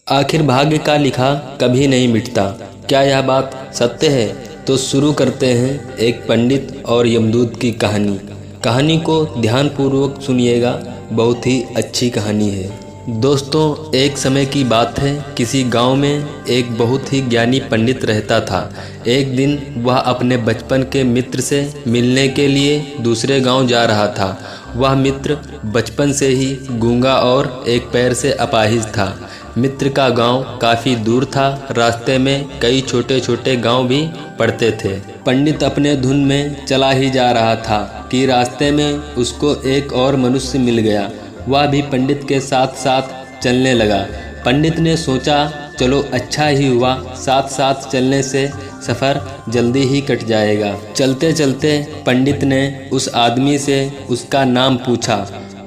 आखिर भाग्य का लिखा कभी नहीं मिटता। क्या यह बात सत्य है? तो शुरू करते हैं एक पंडित और यमदूत की कहानी। कहानी को ध्यानपूर्वक सुनिएगा, बहुत ही अच्छी कहानी है। दोस्तों, एक समय की बात है, किसी गांव में एक बहुत ही ज्ञानी पंडित रहता था। एक दिन वह अपने बचपन के मित्र से मिलने के लिए दूसरे गांव जा रहा था। वह मित्र बचपन से ही गूंगा और एक पैर से अपाहिज था। मित्र का गांव काफ़ी दूर था। रास्ते में कई छोटे छोटे गांव भी पड़ते थे। पंडित अपने धुन में चला ही जा रहा था कि रास्ते में उसको एक और मनुष्य मिल गया। वह भी पंडित के साथ साथ चलने लगा। पंडित ने सोचा, चलो अच्छा ही हुआ, साथ साथ चलने से सफ़र जल्दी ही कट जाएगा। चलते चलते पंडित ने उस आदमी से उसका नाम पूछा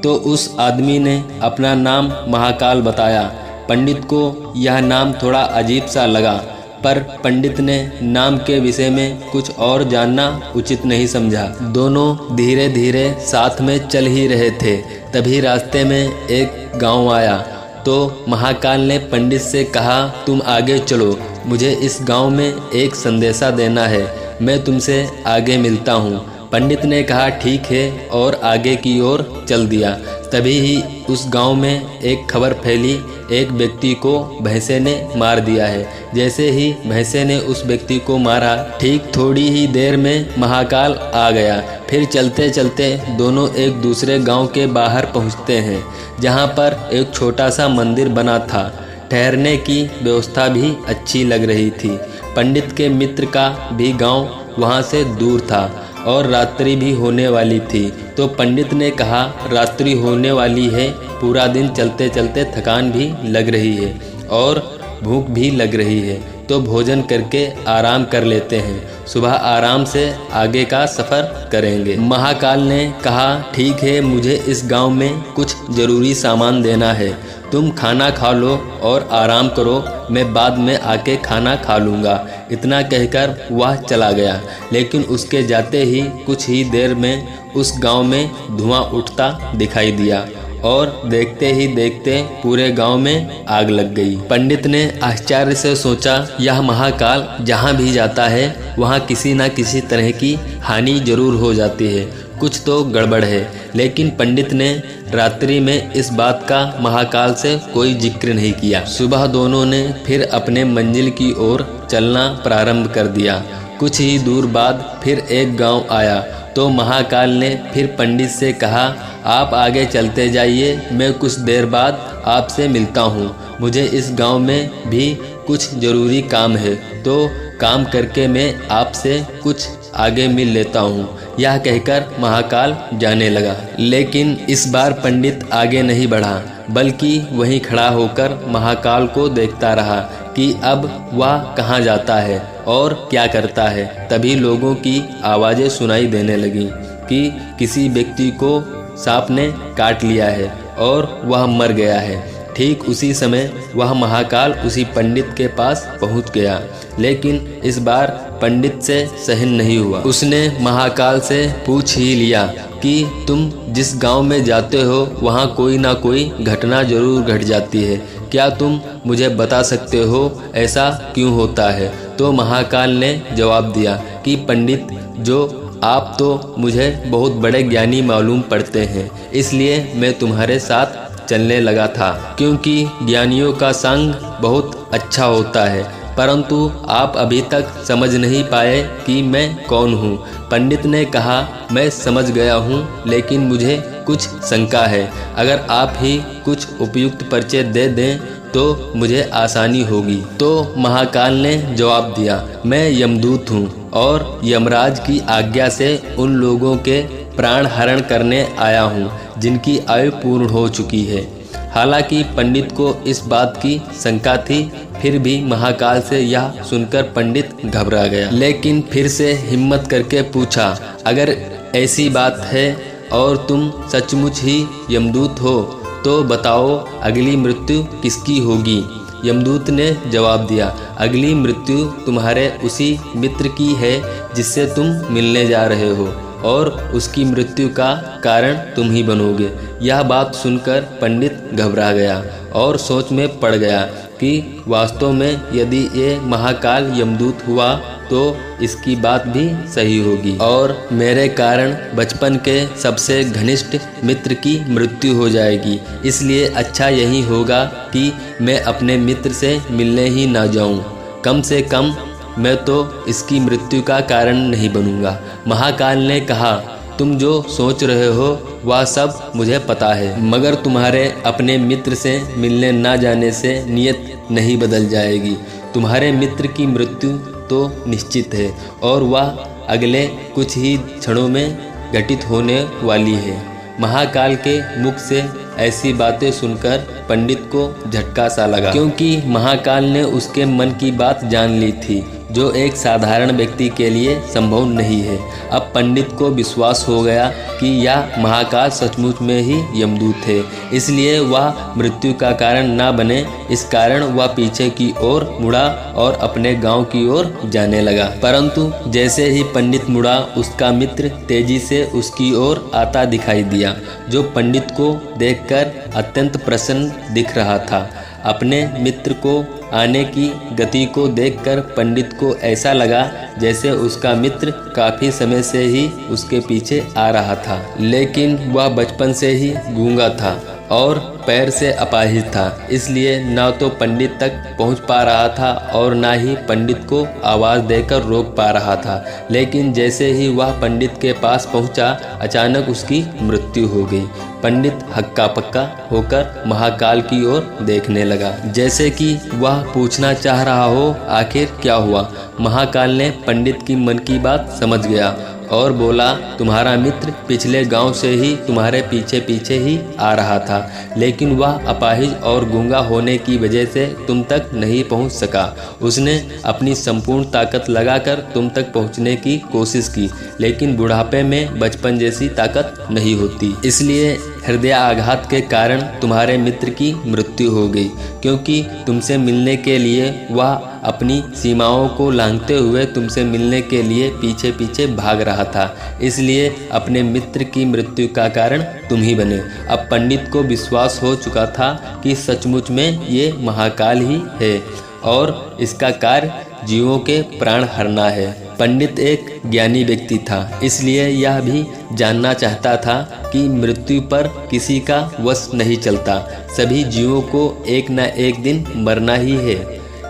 तो उस आदमी ने अपना नाम महाकाल बताया। पंडित को यह नाम थोड़ा अजीब सा लगा, पर पंडित ने नाम के विषय में कुछ और जानना उचित नहीं समझा। दोनों धीरे धीरे साथ में चल ही रहे थे। तभी रास्ते में एक गांव आया तो महाकाल ने पंडित से कहा, तुम आगे चलो, मुझे इस गांव में एक संदेशा देना है, मैं तुमसे आगे मिलता हूँ। पंडित ने कहा ठीक है और आगे की ओर चल दिया। तभी ही उस गांव में एक खबर फैली, एक व्यक्ति को भैंसे ने मार दिया है। जैसे ही भैंसे ने उस व्यक्ति को मारा, ठीक थोड़ी ही देर में महाकाल आ गया। फिर चलते चलते दोनों एक दूसरे गांव के बाहर पहुंचते हैं, जहां पर एक छोटा सा मंदिर बना था। ठहरने की व्यवस्था भी अच्छी लग रही थी। पंडित के मित्र का भी गांव वहां से दूर था और रात्रि भी होने वाली थी। तो पंडित ने कहा, रात्रि होने वाली है, पूरा दिन चलते चलते थकान भी लग रही है और भूख भी लग रही है, तो भोजन करके आराम कर लेते हैं, सुबह आराम से आगे का सफ़र करेंगे। महाकाल ने कहा ठीक है, मुझे इस गांव में कुछ ज़रूरी सामान देना है, तुम खाना खा लो और आराम करो, मैं बाद में आके खाना खा लूँगा। इतना कहकर वह चला गया। लेकिन उसके जाते ही कुछ ही देर में उस गांव में धुआं उठता दिखाई दिया और देखते ही देखते पूरे गांव में आग लग गई। पंडित ने आश्चर्य से सोचा, यह महाकाल जहां भी जाता है वहां किसी न किसी तरह की हानि जरूर हो जाती है, कुछ तो गड़बड़ है। लेकिन पंडित ने रात्रि में इस बात का महाकाल से कोई जिक्र नहीं किया। सुबह दोनों ने फिर अपने मंजिल की ओर चलना प्रारंभ कर दिया। कुछ ही दूर बाद फिर एक गांव आया तो महाकाल ने फिर पंडित से कहा, आप आगे चलते जाइए, मैं कुछ देर बाद आपसे मिलता हूँ। मुझे इस गांव में भी कुछ ज़रूरी काम है, तो काम करके मैं आपसे कुछ आगे मिल लेता हूँ। यह कहकर महाकाल जाने लगा। लेकिन इस बार पंडित आगे नहीं बढ़ा, बल्कि वहीं खड़ा होकर महाकाल को देखता रहा कि अब वह कहाँ जाता है और क्या करता है। तभी लोगों की आवाज़ें सुनाई देने लगीं कि किसी व्यक्ति को सांप ने काट लिया है और वह मर गया है। ठीक उसी समय वह महाकाल उसी पंडित के पास पहुंच गया। लेकिन इस बार पंडित से सहन नहीं हुआ। उसने महाकाल से पूछ ही लिया कि तुम जिस गांव में जाते हो वहां कोई ना कोई घटना जरूर घट जाती है, क्या तुम मुझे बता सकते हो ऐसा क्यों होता है? तो महाकाल ने जवाब दिया कि पंडित जो आप तो मुझे बहुत बड़े ज्ञानी मालूम पड़ते हैं, इसलिए मैं तुम्हारे साथ चलने लगा था, क्योंकि ज्ञानियों का संग बहुत अच्छा होता है, परंतु आप अभी तक समझ नहीं पाए कि मैं कौन हूँ। पंडित ने कहा, मैं समझ गया हूँ, लेकिन मुझे कुछ शंका है। अगर आप ही कुछ उपयुक्त परिचय दे दें तो मुझे आसानी होगी। तो महाकाल ने जवाब दिया, मैं यमदूत हूँ और यमराज की आज्ञा से उन लोगों के प्राण हरण करने आया हूँ जिनकी आयु पूर्ण हो चुकी है। हालांकि पंडित को इस बात की शंका थी, फिर भी महाकाल से यह सुनकर पंडित घबरा गया। लेकिन फिर से हिम्मत करके पूछा, अगर ऐसी बात है और तुम सचमुच ही यमदूत हो तो बताओ अगली मृत्यु किसकी होगी? यमदूत ने जवाब दिया, अगली मृत्यु तुम्हारे उसी मित्र की है जिससे तुम मिलने जा रहे हो। और उसकी मृत्यु का कारण तुम ही बनोगे। यह बात सुनकर पंडित घबरा गया और सोच में पड़ गया कि वास्तव में यदि ये महाकाल यमदूत हुआ तो इसकी बात भी सही होगी और मेरे कारण बचपन के सबसे घनिष्ठ मित्र की मृत्यु हो जाएगी। इसलिए अच्छा यही होगा कि मैं अपने मित्र से मिलने ही ना जाऊं। कम से कम मैं तो इसकी मृत्यु का कारण नहीं बनूंगा। महाकाल ने कहा, तुम जो सोच रहे हो वह सब मुझे पता है, मगर तुम्हारे अपने मित्र से मिलने ना जाने से नीयत नहीं बदल जाएगी। तुम्हारे मित्र की मृत्यु तो निश्चित है और वह अगले कुछ ही क्षणों में घटित होने वाली है। महाकाल के मुख से ऐसी बातें सुनकर पंडित को झटका सा लगा, क्योंकि महाकाल ने उसके मन की बात जान ली थी, जो एक साधारण व्यक्ति के लिए संभव नहीं है। अब पंडित को विश्वास हो गया कि यह महाकाल सचमुच में ही यमदूत है, इसलिए वह मृत्यु का कारण ना बने, इस कारण वह पीछे की ओर मुड़ा और अपने गांव की ओर जाने लगा। परंतु जैसे ही पंडित मुड़ा, उसका मित्र तेजी से उसकी ओर आता दिखाई दिया, जो पंडित को देखकर अत्यंत प्रसन्न दिख रहा था। अपने मित्र को आने की गति को देखकर पंडित को ऐसा लगा जैसे उसका मित्र काफ़ी समय से ही उसके पीछे आ रहा था, लेकिन वह बचपन से ही गूंगा था और पैर से अपाहिज था, इसलिए ना तो पंडित तक पहुंच पा रहा था और ना ही पंडित को आवाज़ देकर रोक पा रहा था। लेकिन जैसे ही वह पंडित के पास पहुंचा, अचानक उसकी मृत्यु हो गई। पंडित हक्का पक्का होकर महाकाल की ओर देखने लगा, जैसे कि वह पूछना चाह रहा हो आखिर क्या हुआ। महाकाल ने पंडित की मन की बात समझ गया और बोला, तुम्हारा मित्र पिछले गांव से ही तुम्हारे पीछे पीछे ही आ रहा था, लेकिन वह अपाहिज और गूंगा होने की वजह से तुम तक नहीं पहुंच सका। उसने अपनी संपूर्ण ताकत लगाकर तुम तक पहुंचने की कोशिश की, लेकिन बुढ़ापे में बचपन जैसी ताकत नहीं होती, इसलिए हृदय आघात के कारण तुम्हारे मित्र की मृत्यु हो गई, क्योंकि तुमसे मिलने के लिए वह अपनी सीमाओं को लांघते हुए तुमसे मिलने के लिए पीछे पीछे भाग रहा था, इसलिए अपने मित्र की मृत्यु का कारण तुम ही बने। अब पंडित को विश्वास हो चुका था कि सचमुच में ये महाकाल ही है और इसका कार्य जीवों के प्राण हरना है। पंडित एक ज्ञानी व्यक्ति था, इसलिए यह भी जानना चाहता था कि मृत्यु पर किसी का वश नहीं चलता, सभी जीवों को एक न एक दिन मरना ही है।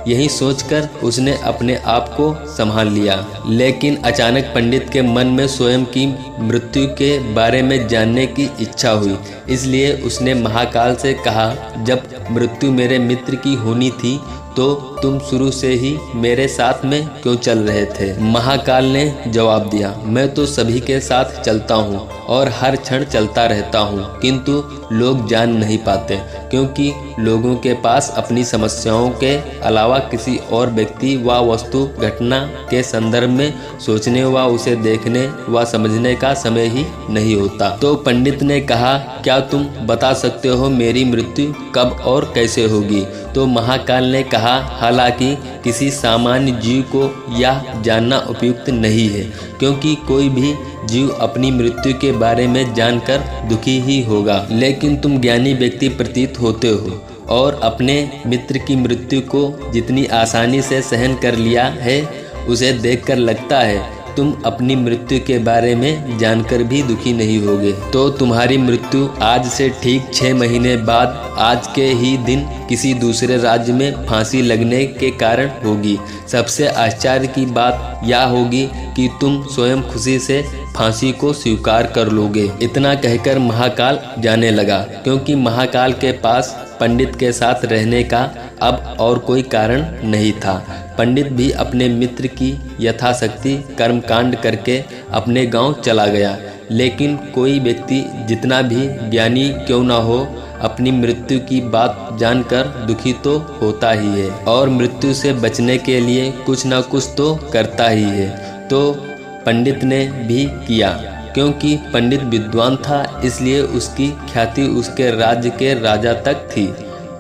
यही सोचकर उसने अपने आप को संभाल लिया, लेकिन अचानक पंडित के मन में स्वयं की मृत्यु के बारे में जानने की इच्छा हुई, इसलिए उसने महाकाल से कहा, जब मृत्यु मेरे मित्र की होनी थी तो तुम शुरू से ही मेरे साथ में क्यों चल रहे थे? महाकाल ने जवाब दिया, मैं तो सभी के साथ चलता हूँ और हर क्षण चलता रहता हूँ, किंतु लोग जान नहीं पाते, क्योंकि लोगों के पास अपनी समस्याओं के अलावा किसी और व्यक्ति व वस्तु घटना के संदर्भ में सोचने व उसे देखने व समझने का समय ही नहीं होता। तो पंडित ने कहा, क्या तुम बता सकते हो मेरी मृत्यु कब और कैसे होगी? तो महाकाल ने कहा, हालांकि किसी सामान्य जीव को यह जानना उपयुक्त नहीं है, क्योंकि कोई भी जीव अपनी मृत्यु के बारे में जानकर दुखी ही होगा, लेकिन तुम ज्ञानी व्यक्ति प्रतीत होते हो और अपने मित्र की मृत्यु को जितनी आसानी से सहन कर लिया है, उसे देखकर लगता है तुम अपनी मृत्यु के बारे में जानकर भी दुखी नहीं होगे। तो तुम्हारी मृत्यु आज से ठीक 6 महीने बाद आज के ही दिन किसी दूसरे राज्य में फांसी लगने के कारण होगी। सबसे आश्चर्य की बात यह होगी कि तुम स्वयं खुशी से फांसी को स्वीकार कर लोगे। इतना कहकर महाकाल जाने लगा, क्योंकि महाकाल के पास पंडित के साथ रहने का अब और कोई कारण नहीं था। पंडित भी अपने मित्र की यथाशक्ति कर्मकांड करके अपने गांव चला गया, लेकिन कोई व्यक्ति जितना भी ज्ञानी क्यों न हो, अपनी मृत्यु की बात जानकर दुखी तो होता ही है और मृत्यु से बचने के लिए कुछ न कुछ तो करता ही है। तो पंडित ने भी किया, क्योंकि पंडित विद्वान था, इसलिए उसकी ख्याति उसके राज्य के राजा तक थी।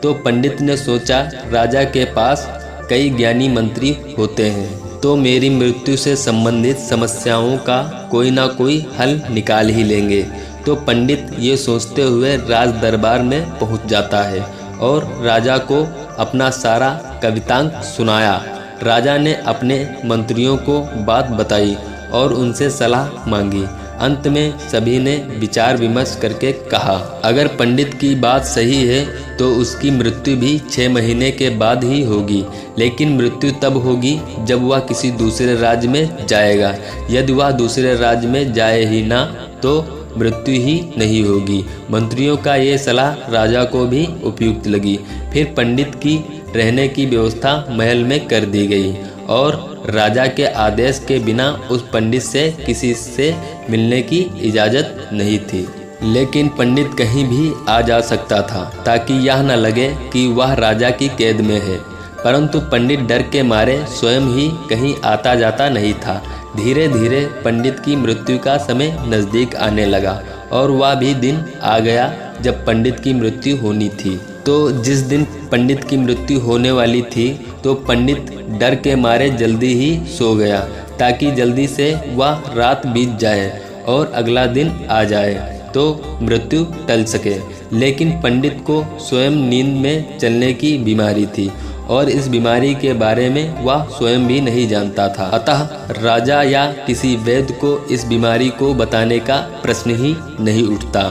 तो पंडित ने सोचा, राजा के पास कई ज्ञानी मंत्री होते हैं, तो मेरी मृत्यु से संबंधित समस्याओं का कोई ना कोई हल निकाल ही लेंगे। तो पंडित ये सोचते हुए राज दरबार में पहुंच जाता है और राजा को अपना सारा कवितांक सुनाया। राजा ने अपने मंत्रियों को बात बताई और उनसे सलाह मांगी। अंत में सभी ने विचार विमर्श करके कहा, अगर पंडित की बात सही है तो उसकी मृत्यु भी 6 महीने के बाद ही होगी, लेकिन मृत्यु तब होगी जब वह किसी दूसरे राज्य में जाएगा। यदि वह दूसरे राज्य में जाए ही ना तो मृत्यु ही नहीं होगी। मंत्रियों का ये सलाह राजा को भी उपयुक्त लगी। फिर पंडित की रहने की व्यवस्था महल में कर दी गई और राजा के आदेश के बिना उस पंडित से किसी से मिलने की इजाज़त नहीं थी। लेकिन पंडित कहीं भी आ जा सकता था ताकि यह न लगे कि वह राजा की कैद में है। परंतु पंडित डर के मारे स्वयं ही कहीं आता जाता नहीं था। धीरे धीरे पंडित की मृत्यु का समय नज़दीक आने लगा और वह भी दिन आ गया जब पंडित की मृत्यु होनी थी। तो जिस दिन पंडित की मृत्यु होने वाली थी तो पंडित डर के मारे जल्दी ही सो गया ताकि जल्दी से वह रात बीत जाए और अगला दिन आ जाए तो मृत्यु टल सके। लेकिन पंडित को स्वयं नींद में चलने की बीमारी थी और इस बीमारी के बारे में वह स्वयं भी नहीं जानता था। अतः राजा या किसी वैद्य को इस बीमारी को बताने का प्रश्न ही नहीं उठता।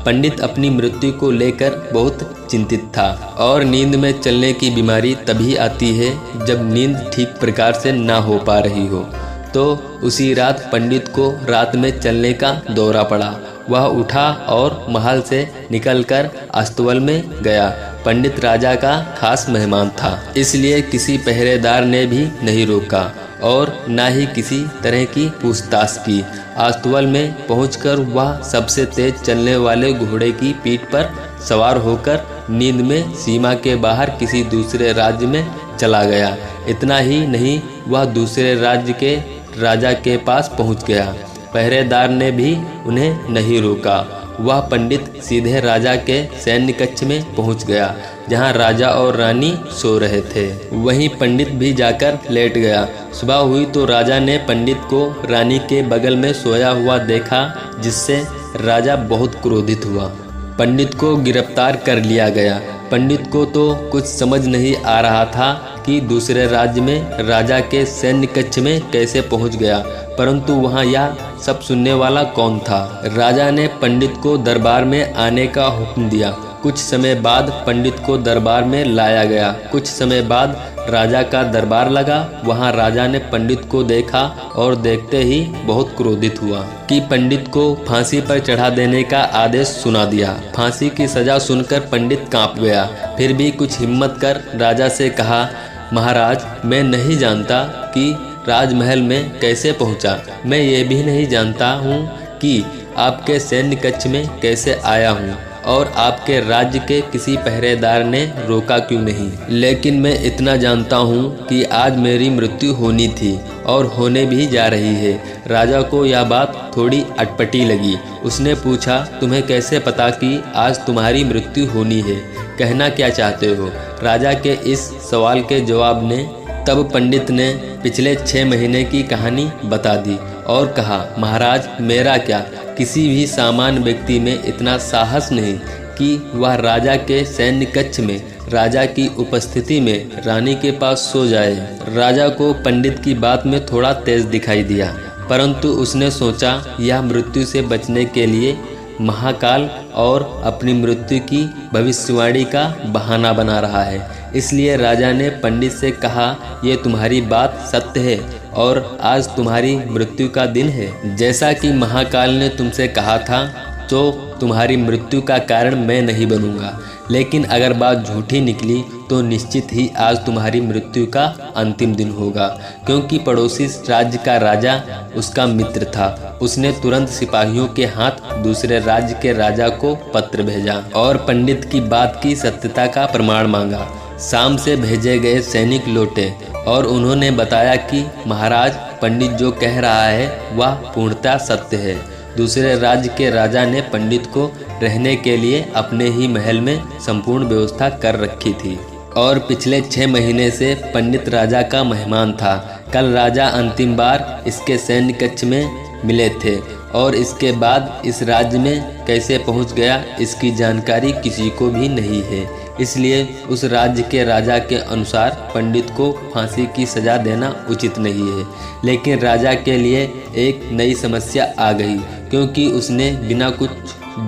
पंडित अपनी मृत्यु को लेकर बहुत चिंतित था और नींद में चलने की बीमारी तभी आती है जब नींद ठीक प्रकार से ना हो पा रही हो। तो उसी रात पंडित को रात में चलने का दौरा पड़ा। वह उठा और महल से निकलकर अस्तबल में गया। पंडित राजा का खास मेहमान था, इसलिए किसी पहरेदार ने भी नहीं रोका और ना ही किसी तरह की पूछताछ की। अस्तबल में पहुंचकर वह सबसे तेज चलने वाले घोड़े की पीठ पर सवार होकर नींद में सीमा के बाहर किसी दूसरे राज्य में चला गया। इतना ही नहीं, वह दूसरे राज्य के राजा के पास पहुंच गया। पहरेदार ने भी उन्हें नहीं रोका। वह पंडित सीधे राजा के सैन्य कक्ष में पहुंच गया जहां राजा और रानी सो रहे थे। वहीं पंडित भी जाकर लेट गया। सुबह हुई तो राजा ने पंडित को रानी के बगल में सोया हुआ देखा, जिससे राजा बहुत क्रोधित हुआ। पंडित को गिरफ्तार कर लिया गया। पंडित को तो कुछ समझ नहीं आ रहा था कि दूसरे राज्य में राजा के सैन्य कक्ष में कैसे पहुंच गया, परंतु वहां यह सब सुनने वाला कौन था। राजा ने पंडित को दरबार में आने का हुक्म दिया। कुछ समय बाद पंडित को दरबार में लाया गया। कुछ समय बाद राजा का दरबार लगा। वहां राजा ने पंडित को देखा और देखते ही बहुत क्रोधित हुआ कि पंडित को फांसी पर चढ़ा देने का आदेश सुना दिया। फांसी की सजा सुनकर पंडित कांप गया। फिर भी कुछ हिम्मत कर राजा से कहा, महाराज, मैं नहीं जानता कि राजमहल में कैसे पहुंचा। मैं ये भी नहीं जानता हूँ कि आपके सैन्य कक्ष में कैसे आया हूँ और आपके राज्य के किसी पहरेदार ने रोका क्यों नहीं। लेकिन मैं इतना जानता हूँ कि आज मेरी मृत्यु होनी थी और होने भी जा रही है। राजा को यह बात थोड़ी अटपटी लगी। उसने पूछा, तुम्हें कैसे पता कि आज तुम्हारी मृत्यु होनी है? कहना क्या चाहते हो? राजा के इस सवाल के जवाब ने तब पंडित ने पिछले 6 महीने की कहानी बता दी और कहा, महाराज, मेरा क्या, किसी भी सामान्य व्यक्ति में इतना साहस नहीं कि वह राजा के सैन्य कक्ष में राजा की उपस्थिति में रानी के पास सो जाए। राजा को पंडित की बात में थोड़ा तेज दिखाई दिया, परंतु उसने सोचा यह मृत्यु से बचने के लिए महाकाल और अपनी मृत्यु की भविष्यवाणी का बहाना बना रहा है। इसलिए राजा ने पंडित से कहा, ये तुम्हारी बात सत्य है और आज तुम्हारी मृत्यु का दिन है। जैसा कि महाकाल ने तुमसे कहा था, तो तुम्हारी मृत्यु का कारण मैं नहीं बनूंगा। लेकिन अगर बात झूठी निकली तो निश्चित ही आज तुम्हारी मृत्यु का अंतिम दिन होगा, क्योंकि पड़ोसी राज्य का राजा उसका मित्र था। उसने तुरंत सिपाहियों के हाथ दूसरे राज्य के राजा को पत्र भेजा और पंडित की बात की सत्यता का प्रमाण मांगा। शाम से भेजे गए सैनिक लौटे और उन्होंने बताया कि महाराज, पंडित जो कह रहा है वह पूर्णतः सत्य है। दूसरे राज्य के राजा ने पंडित को रहने के लिए अपने ही महल में संपूर्ण व्यवस्था कर रखी थी और पिछले 6 महीने से पंडित राजा का मेहमान था। कल राजा अंतिम बार इसके सैन्य कक्ष में मिले थे और इसके बाद इस राज्य में कैसे पहुंच गया इसकी जानकारी किसी को भी नहीं है। इसलिए उस राज्य के राजा के अनुसार पंडित को फांसी की सज़ा देना उचित नहीं है। लेकिन राजा के लिए एक नई समस्या आ गई, क्योंकि उसने बिना कुछ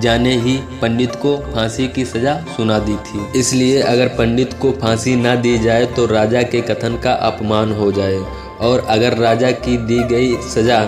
जाने ही पंडित को फांसी की सज़ा सुना दी थी। इसलिए अगर पंडित को फांसी ना दी जाए तो राजा के कथन का अपमान हो जाए, और अगर राजा की दी गई सज़ा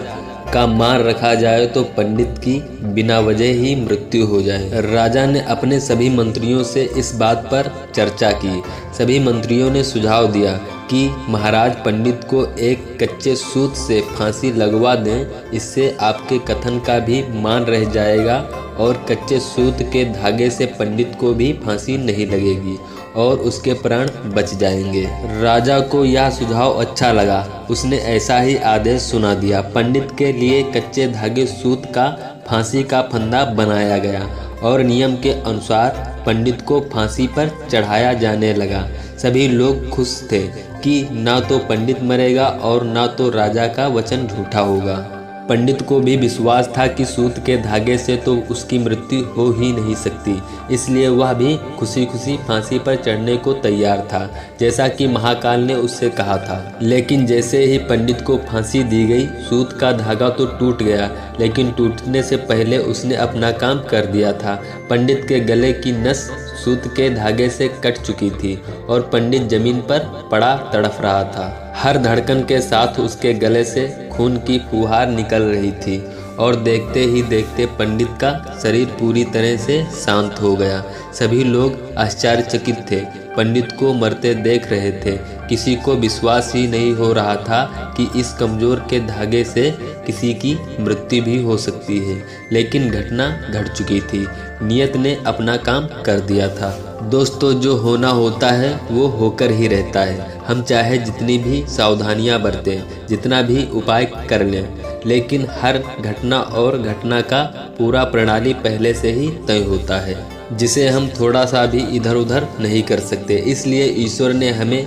का मान रखा जाए तो पंडित की बिना वजह ही मृत्यु हो जाए। राजा ने अपने सभी मंत्रियों से इस बात पर चर्चा की। सभी मंत्रियों ने सुझाव दिया कि महाराज पंडित को एक कच्चे सूत से फांसी लगवा दें, इससे आपके कथन का भी मान रह जाएगा और कच्चे सूत के धागे से पंडित को भी फांसी नहीं लगेगी और उसके प्राण बच जाएंगे। राजा को यह सुझाव अच्छा लगा। उसने ऐसा ही आदेश सुना दिया। पंडित के लिए कच्चे धागे सूत का फांसी का फंदा बनाया गया और नियम के अनुसार पंडित को फांसी पर चढ़ाया जाने लगा। सभी लोग खुश थे कि ना तो पंडित मरेगा और ना तो राजा का वचन झूठा होगा। पंडित को भी विश्वास था कि सूत के धागे से तो उसकी मृत्यु हो ही नहीं सकती, इसलिए वह भी खुशी खुशी फांसी पर चढ़ने को तैयार था, जैसा कि महाकाल ने उससे कहा था। लेकिन जैसे ही पंडित को फांसी दी गई, सूत का धागा तो टूट गया, लेकिन टूटने से पहले उसने अपना काम कर दिया था। पंडित के गले की नस सूत के धागे से कट चुकी थी और पंडित जमीन पर पड़ा तड़फ रहा था। हर धड़कन के साथ उसके गले से खून की फुहार निकल रही थी और देखते ही देखते पंडित का शरीर पूरी तरह से शांत हो गया। सभी लोग आश्चर्यचकित थे, पंडित को मरते देख रहे थे। किसी को विश्वास ही नहीं हो रहा था कि इस कमजोर के धागे से किसी की मृत्यु भी हो सकती है। लेकिन घटना घट चुकी थी। नियत ने अपना काम कर दिया था। दोस्तों, जो होना होता है वो होकर ही रहता है। हम चाहे जितनी भी सावधानियां बरतें, जितना भी उपाय कर लें, लेकिन हर घटना और घटना का पूरा प्रणाली पहले से ही तय होता है, जिसे हम थोड़ा सा भी इधर उधर नहीं कर सकते। इसलिए ईश्वर ने हमें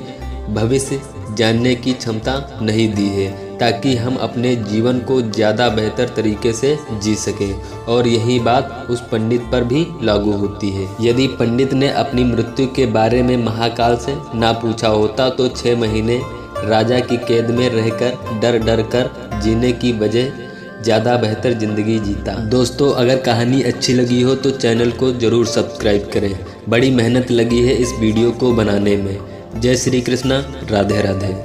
भविष्य जानने की क्षमता नहीं दी है, ताकि हम अपने जीवन को ज़्यादा बेहतर तरीके से जी सकें। और यही बात उस पंडित पर भी लागू होती है। यदि पंडित ने अपनी मृत्यु के बारे में महाकाल से ना पूछा होता तो 6 महीने राजा की कैद में रहकर डर डर कर जीने की बजाय ज़्यादा बेहतर ज़िंदगी जीता। दोस्तों, अगर कहानी अच्छी लगी हो तो चैनल को ज़रूर सब्सक्राइब करें। बड़ी मेहनत लगी है इस वीडियो को बनाने में। जय श्री कृष्णा, राधे राधे।